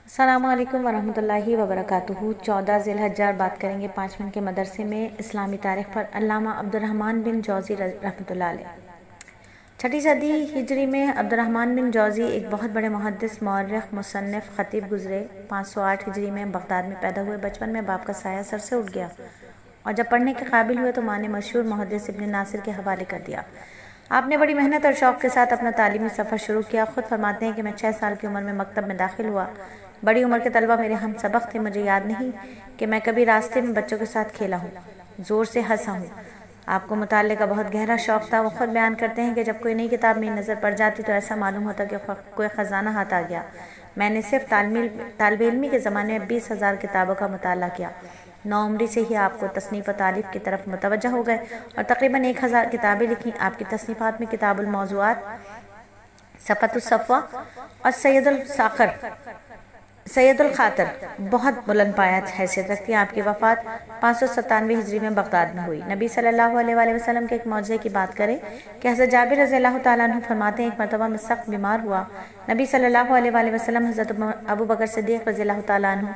अस्सलाम वालेकुम वरहमतुल्लाहि वबरकातुहू। 14 ज़िलहज्जा बात करेंगे 5 मिनट के मदरसे में इस्लामी तारीख़ पर। अल्लामा अब्दुर्रहमान बिन जौज़ी रहमतुल्लाह अलैह। 6ठी सदी हिजरी में अब्दुर्रहमान बिन जौज़ी एक बहुत बड़े मुहद्दिस, मौर्रिख़, मुसन्निफ़, ख़तीब गुज़रे। 508 हिजरी में बगदाद में पैदा हुए। बचपन में बाप का साया सर से उठ गया और जब पढ़ने के काबिल हुए तो माँ ने मशहूर मुहद्दिस इब्न नासिर के हवाले कर दिया। आपने बड़ी मेहनत और शौक़ के साथ अपना तालीमी सफ़र शुरू किया। ख़ुद फरमाते हैं कि मैं 6 साल की उम्र में मकतब में दाखिल हुआ। बड़ी उम्र के तलबा मेरे हम सबक थे। मुझे याद नहीं कि मैं कभी रास्ते में बच्चों के साथ खेला हूँ, ज़ोर से हंसा हूँ। आपको मुताले का बहुत गहरा शौक़ था। वो ख़ुद बयान करते हैं कि जब कोई नई किताब मेरी नज़र पड़ जाती तो ऐसा मालूम होता कि कोई ख़जाना हाथ आ गया। मैंने सिर्फ तालिब इल्मी के ज़माने में 20,000 किताबों का मुताला किया। 9 उम्री से ही आपको तसनीफ़ और तारीफ़ की तरफ मुतवज्जह हो गए और तकरीबन 1000 किताबें लिखीं। आपकी तसनीफ़ात में किताबुल मौज़ूआत, सफ़तुस सफ़वा और सैयदुल खातर बहुत बुलंद पाया हैसियत रखती है। आपकी वफ़ात 597 हिजरी में बगदाद में हुई। नबी सल्लल्लाहु अलैहि वसल्लम के एक मौजज़े की बात करें कि हज़रत जाबिर रज़ियल्लाहु ताला अन्हु फरमाते हैं, एक मरतबा मैं सख्त बीमार हुआ। नबी सल्लल्लाहु अलैहि वसल्लम हज़रत अबू बकर सिद्दीक़ रज़ियल्लाहु ताला अन्हु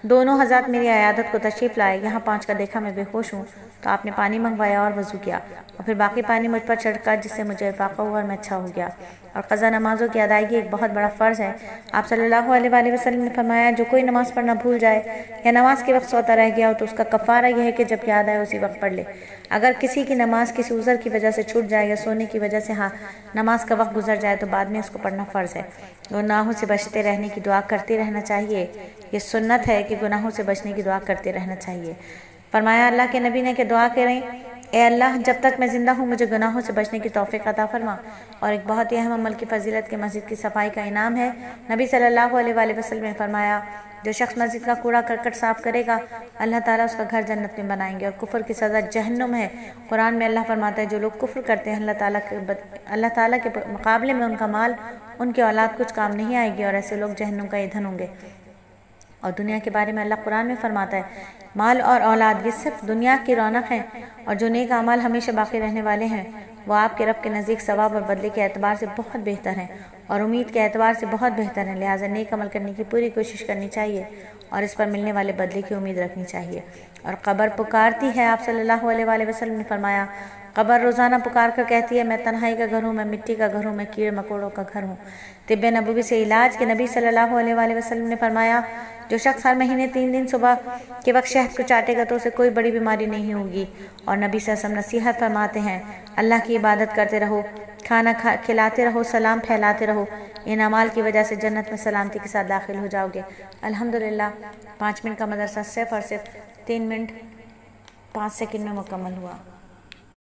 दोनों हज़रात मेरी अयादत को तशरीफ़ लाए। यहाँ पहुँच कर देखा मैं बेहोश हूँ तो आपने पानी मंगवाया और वज़ू किया और फिर बाकी पानी मुझ पर छिड़का, जिससे मुझे इफ़ाक़ा हुआ और मैं अच्छा हो गया। और क़ज़ा नमाज़ों की अदायगी एक बहुत बड़ा फ़र्ज़ है। आप सल्लल्लाहु अलैहि वसल्लम ने फरमाया, जो कोई नमाज़ पढ़ना भूल जाए या नमाज के वक्त सोता रह गया हो तो उसका कफ़ारा यह है कि जब याद आए उसी वक्त पढ़ ले। अगर किसी की नमाज किसी उज़र की वजह से छूट जाए या सोने की वजह से नमाज का वक्त गुजर जाए तो बाद में उसको पढ़ना फ़र्ज़ है। गुनाहों से बचते रहने की दुआ करते रहना चाहिए। ये सुन्नत है कि गुनाहों से बचने की दुआ करते रहना चाहिए। फरमाया अल्लाह के नबी ने कि दुआ करें, ए अल्लाह जब तक मैं ज़िंदा हूँ मुझे गुनाहों से बचने की तौफ़ीक़ अता फरमा। और एक बहुत ही अहम अमल की फजीलत के मस्जिद की सफाई का इनाम है। नबी सल्लल्लाहु अलैहि वसल्लम ने फरमाया, जो शख्स मस्जिद का कूड़ा करकट साफ़ करेगा अल्लाह ताला उसका घर जन्नत में बनाएंगे और कुफ्र की सज़ा जहन्नुम है। कुरान में अल्लाह फरमाता है, जो लोग कुफ्र करते हैं अल्लाह ताला के मुकाबले में उनका माल, उनकी औलाद कुछ काम नहीं आएगी और ऐसे लोग जहन्नुम का ईंधन होंगे। और दुनिया के बारे में अल्लाह कुरान में फरमाता है, माल और औलाद ये सिर्फ दुनिया की रौनक है और जो नेक अमाल हमेशा बाकी रहने वाले हैं वो आपके रब के नज़दीक सवाब और बदले के एतबार से बहुत बेहतर हैं और उम्मीद के एतबार से बहुत बेहतर हैं। लिहाजा नेक अमल करने की पूरी कोशिश करनी चाहिए और इस पर मिलने वाले बदले की उम्मीद रखनी चाहिए। और कब्र पुकारती है। आप सल्लल्लाहु अलैहि वसल्लम ने फरमाया, कब्र रोज़ाना पुकार कर कहती है, मैं तन्हाई का घर हूँ, मैं मिट्टी का घर हूँ, मैं कीड़े मकोड़ों का घर हूँ। तिब्बे नबवी से इलाज के नबी सल्लल्लाहु अलैहि वसल्लम ने फरमाया, जो शख्स हर महीने 3 दिन सुबह के वक्त शहद को चाटेगा तो उसे कोई बड़ी बीमारी नहीं होगी। और नबी सल्लल्लाहु अलैहि वसल्लम नसीहत फरमाते हैं, अल्लाह की इबादत करते रहो, खाना खिलाते रहो, सलाम फैलाते रहो। इन अमाल की वजह से जन्नत में सलामती के साथ दाखिल हो जाओगे। अल्हम्दुलिल्लाह 5 मिनट का मदरसा सिर्फ और सिर्फ 3 मिनट 5 सेकंड में मुकम्मल हुआ।